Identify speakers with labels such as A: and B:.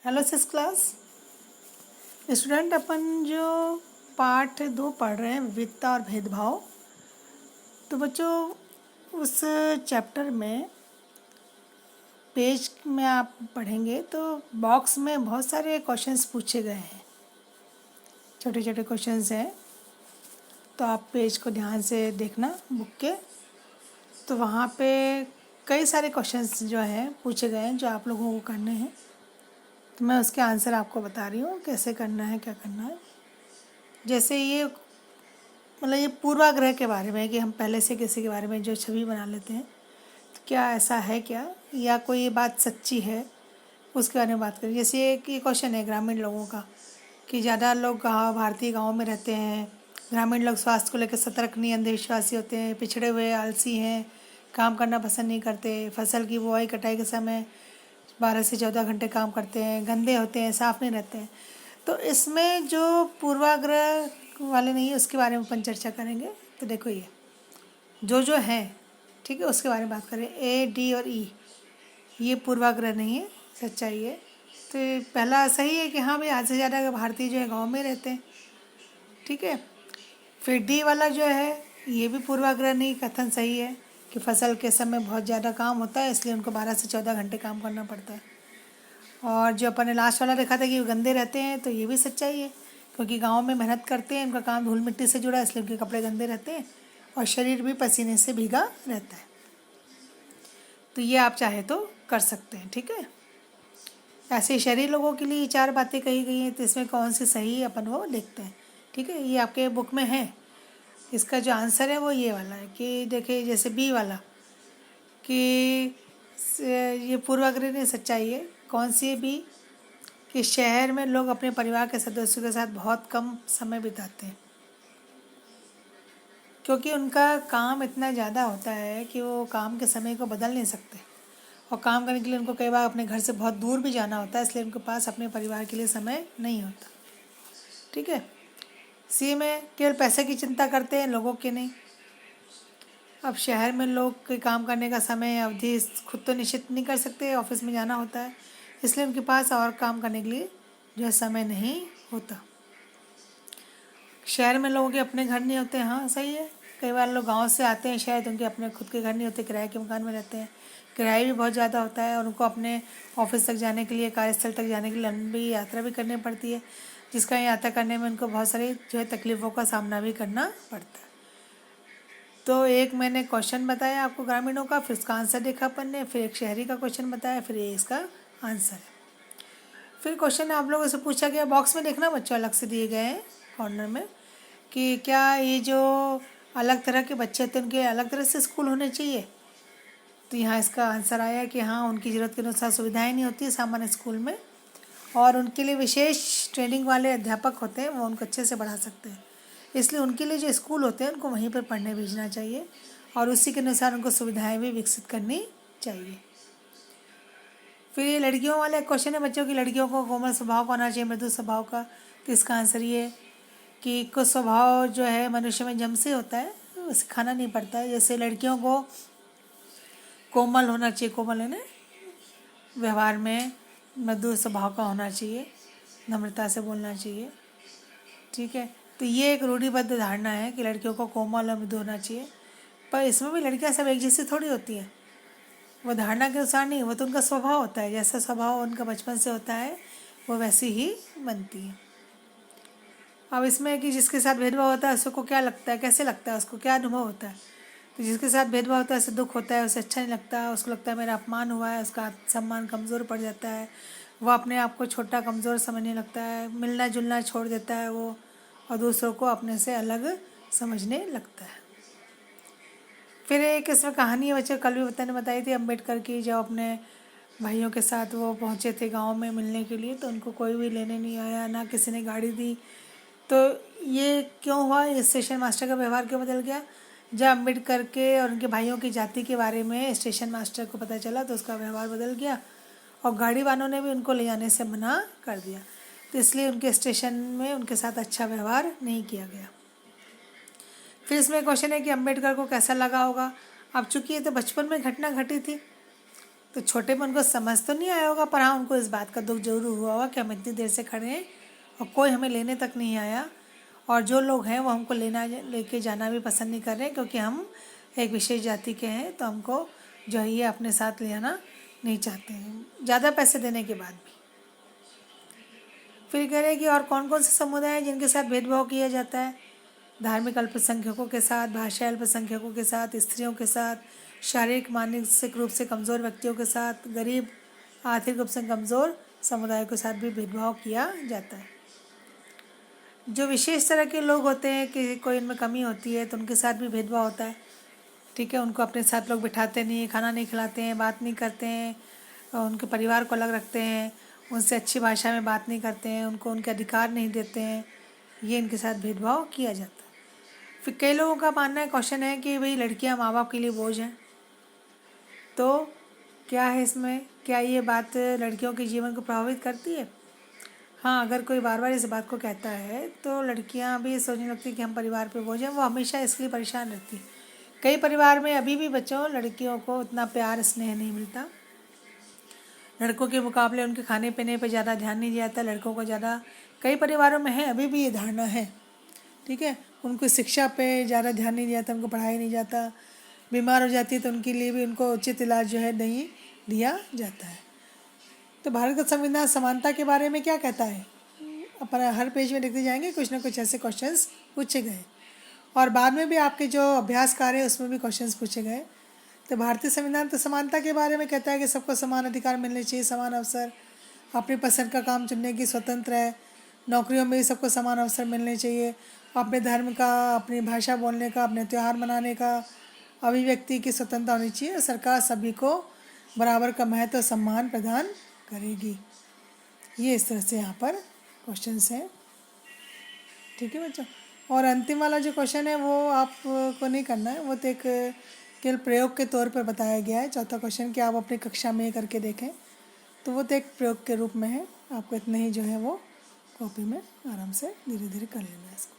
A: Hello six class student, अपन जो पाठ 2 पढ़ रहे हैं विविधता और भेदभाव। तो बच्चों, उस चैप्टर में पेज में आप पढ़ेंगे तो बॉक्स में बहुत सारे क्वेश्चंस पूछे गए हैं, छोटे छोटे क्वेश्चंस हैं। तो आप पेज को ध्यान से देखना बुक के। तो वहाँ पे कई सारे क्वेश्चंस जो हैं पूछे गए हैं जो आप लोगों को करने हैं। तो मैं उसके आंसर आपको बता रही हूँ कैसे करना है, क्या करना है। जैसे ये मतलब ये पूर्वाग्रह के बारे में है कि हम पहले से किसी के बारे में जो छवि बना लेते हैं, तो क्या ऐसा है क्या, या कोई ये बात सच्ची है, उसके बारे में बात करें। जैसे ये क्वेश्चन है ग्रामीण लोगों का कि ज़्यादा लोग भारतीय गाँव में रहते हैं। ग्रामीण लोग स्वास्थ्य को लेकर सतर्क नहीं, अंधविश्वासी होते हैं, पिछड़े हुए, आलसी हैं, काम करना पसंद नहीं करते, फसल की बुआई कटाई के समय 12 से 14 घंटे काम करते हैं, गंदे होते हैं, साफ नहीं रहते हैं। तो इसमें जो पूर्वाग्रह वाले नहीं है उसके बारे में अपन चर्चा करेंगे। तो देखो ये जो है, ठीक है, उसके बारे में बात करें। ए, डी और ई ये पूर्वाग्रह नहीं है, सच्चाई है। तो पहला सही है कि हाँ भाई आधे से ज़्यादा भारतीय जो है गाँव में रहते हैं, ठीक है। फिर डी वाला जो है ये भी पूर्वाग्रह नहीं, कथन सही है कि फसल के समय बहुत ज़्यादा काम होता है, इसलिए उनको 12 से 14 घंटे काम करना पड़ता है। और जो अपन ने लास्ट वाला देखा था कि वो गंदे रहते हैं, तो ये भी सच्चाई है, क्योंकि गांव में मेहनत करते हैं, उनका काम धूल मिट्टी से जुड़ा है, इसलिए उनके कपड़े गंदे रहते हैं और शरीर भी पसीने से भीगा रहता है। तो ये आप चाहे तो कर सकते हैं, ठीक है। ऐसे शहरी लोगों के लिए 4 बातें कही गई हैं, तो इसमें कौन सी सही है अपन वो देखते हैं, ठीक है। ये आपके बुक में है। इसका जो आंसर है वो ये वाला है कि देखिए, जैसे बी वाला कि ये पूर्वाग्रह नहीं, सच्चाई है। कौन सी है बी? कि शहर में लोग अपने परिवार के सदस्यों के साथ बहुत कम समय बिताते हैं, क्योंकि उनका काम इतना ज़्यादा होता है कि वो काम के समय को बदल नहीं सकते, और काम करने के लिए उनको कई बार अपने घर से बहुत दूर भी जाना होता है, इसलिए उनके पास अपने परिवार के लिए समय नहीं होता, ठीक है। सी में केवल पैसे की चिंता करते हैं, लोगों की नहीं। अब शहर में लोग के काम करने का समय अवधि खुद तो निश्चित नहीं कर सकते, ऑफिस में जाना होता है, इसलिए उनके पास और काम करने के लिए जो है समय नहीं होता। शहर में लोगों के अपने घर नहीं होते, हाँ सही है। कई बार लोग गांव से आते हैं शहर, तो उनके अपने खुद के घर नहीं होते, किराए के मकान में रहते हैं, किराया भी बहुत ज़्यादा होता है, और उनको अपने ऑफिस तक जाने के लिए, कार्यस्थल तक जाने के लिए लंबी यात्रा भी करनी पड़ती है, जिसका यात्रा करने में उनको बहुत सारी जो है तकलीफ़ों का सामना भी करना पड़ता है। तो एक मैंने क्वेश्चन बताया आपको ग्रामीणों का, फिर उसका आंसर देखा अपन ने, फिर एक शहरी का क्वेश्चन बताया, फिर ये इसका आंसर है। फिर क्वेश्चन आप लोगों से पूछा गया, बॉक्स में देखना बच्चों, अलग से दिए गए हैं कॉर्नर में, कि क्या ये जो अलग तरह के बच्चे थे उनके अलग तरह से स्कूल होने चाहिए। तो यहाँ इसका आंसर आया कि हाँ, उनकी ज़रूरत के अनुसार सुविधाएं नहीं होती सामान्य स्कूल में, और उनके लिए विशेष ट्रेनिंग वाले अध्यापक होते हैं, वो उनको अच्छे से पढ़ा सकते हैं, इसलिए उनके लिए जो स्कूल होते हैं उनको वहीं पर पढ़ने भेजना चाहिए, और उसी के अनुसार उनको सुविधाएँ भी विकसित करनी चाहिए। फिर ये लड़कियों वाले क्वेश्चन है बच्चों की, लड़कियों को कोमल स्वभाव का होना चाहिए, मृदु स्वभाव का। तो इसका आंसर ये है कि कुछ स्वभाव जो है मनुष्य में जन्म से होता है, वो सिखाना नहीं पड़ता है। जैसे लड़कियों को कोमल होना चाहिए, कोमल है ना, व्यवहार में मृदु स्वभाव का होना चाहिए, नम्रता से बोलना चाहिए, ठीक है। तो ये एक रूढ़िबद्ध धारणा है कि लड़कियों को कोमल और मृदु होना चाहिए, पर इसमें भी लड़कियां सब एक जैसी थोड़ी होती हैं। वो धारणा के अनुसार नहीं, वो तो उनका स्वभाव होता है, जैसा स्वभाव उनका बचपन से होता है वो वैसी ही बनती है। अब इसमें कि जिसके साथ भेदभाव होता है उसको क्या लगता है, कैसे लगता है, उसको क्या अनुभव होता है। तो जिसके साथ भेदभाव होता है उसे दुख होता है, उसे अच्छा नहीं लगता, उसको लगता है मेरा अपमान हुआ है, उसका सम्मान कमज़ोर पड़ जाता है, वो अपने आप को छोटा कमज़ोर समझने लगता है, मिलना जुलना छोड़ देता है वो, और दूसरों को अपने से अलग समझने लगता है। फिर एक इसमें कहानी है बच्चे, कल भी मैंने बताई थी, अम्बेडकर की, जब अपने भाइयों के साथ वो पहुँचे थे गांव में मिलने के लिए, तो उनको कोई भी लेने नहीं आया, ना किसी ने गाड़ी दी। तो ये क्यों हुआ, ये स्टेशन मास्टर का व्यवहार क्यों बदल गया? जब अम्बेडकर के और उनके भाइयों की जाति के बारे में स्टेशन मास्टर को पता चला, तो उसका व्यवहार बदल गया, और गाड़ी वालों ने भी उनको ले जाने से मना कर दिया। तो इसलिए उनके स्टेशन में उनके साथ अच्छा व्यवहार नहीं किया गया। फिर इसमें क्वेश्चन है कि अम्बेडकर को कैसा लगा होगा। अब चूंकि ये तो बचपन में घटना घटी थी, तो छोटे में उनको समझ तो नहीं आया होगा, पर हाँ उनको इस बात का दुख जरूर हुआ होगा कि हम इतनी देर से खड़े हैं और कोई हमें लेने तक नहीं आया, और जो लोग हैं वो हमको लेके जाना भी पसंद नहीं कर रहे क्योंकि हम एक विशेष जाति के हैं, तो हमको जो है ये अपने साथ ले आना नहीं चाहते हैं ज़्यादा पैसे देने के बाद भी। फिर कह रहे हैं कि और कौन कौन से समुदाय हैं जिनके साथ भेदभाव किया जाता है। धार्मिक अल्पसंख्यकों के साथ, भाषाई अल्पसंख्यकों के साथ, स्त्रियों के साथ, शारीरिक मानसिक रूप से कमज़ोर व्यक्तियों के साथ, गरीब आर्थिक रूप से कमज़ोर समुदायों के साथ भी भेदभाव किया जाता है। जो विशेष तरह के लोग होते हैं कि कोई इनमें कमी होती है तो उनके साथ भी भेदभाव होता है, ठीक है। उनको अपने साथ लोग बिठाते नहीं, खाना नहीं खिलाते हैं, बात नहीं करते हैं, और उनके परिवार को अलग रखते हैं, उनसे अच्छी भाषा में बात नहीं करते हैं, उनको उनके अधिकार नहीं देते हैं, ये इनके साथ भेदभाव किया जाता है। फिर कई लोगों का मानना है, क्वेश्चन है कि भाई लड़कियां माँ बाप के लिए बोझ हैं, तो क्या है इसमें, क्या ये बात लड़कियों के जीवन को प्रभावित करती है? हाँ, अगर कोई बार बार इस बात को कहता है तो लड़कियां भी सोचने लगती कि हम परिवार पे बोझ हैं, वो हमेशा इसके लिए परेशान रहती है। कई परिवार में अभी भी बच्चों लड़कियों को उतना प्यार स्नेह नहीं मिलता, लड़कों के मुकाबले उनके खाने पीने पे ज़्यादा ध्यान नहीं दिया जाता, लड़कों को ज़्यादा, कई परिवारों में है अभी भी ये धारणा है, ठीक है। उनको शिक्षा पे ज़्यादा ध्यान नहीं दिया जाता, उनको पढ़ाया नहीं जाता, बीमार हो जाती है तो उनके लिए भी उनको उचित इलाज जो है नहीं दिया जाता है। तो भारत का संविधान समानता के बारे में क्या कहता है? अपन हर पेज में देखते जाएंगे, कुछ ना कुछ ऐसे क्वेश्चंस पूछे गए, और बाद में भी आपके जो अभ्यास कार्य है उसमें भी क्वेश्चंस पूछे गए। तो भारतीय संविधान तो समानता के बारे में कहता है कि सबको समान अधिकार मिलने चाहिए, समान अवसर, अपनी पसंद का काम चुनने की स्वतंत्र है, नौकरियों में भी सबको समान अवसर मिलने चाहिए, अपने धर्म का, अपनी भाषा बोलने का, अपने त्यौहार मनाने का, अभिव्यक्ति की स्वतंत्रता होनी चाहिए, और सरकार सभी को बराबर का महत्व और सम्मान प्रदान करेगी। ये इस तरह से यहाँ पर क्वेश्चंस हैं, ठीक है बच्चों। और अंतिम वाला जो क्वेश्चन है वो आपको नहीं करना है, वो तो एक केवल प्रयोग के तौर पर बताया गया है। चौथा क्वेश्चन कि आप अपनी कक्षा में करके देखें, तो वो तो एक प्रयोग के रूप में है, आपको इतने ही जो है वो कॉपी में आराम से धीरे धीरे कर लेना है इसको।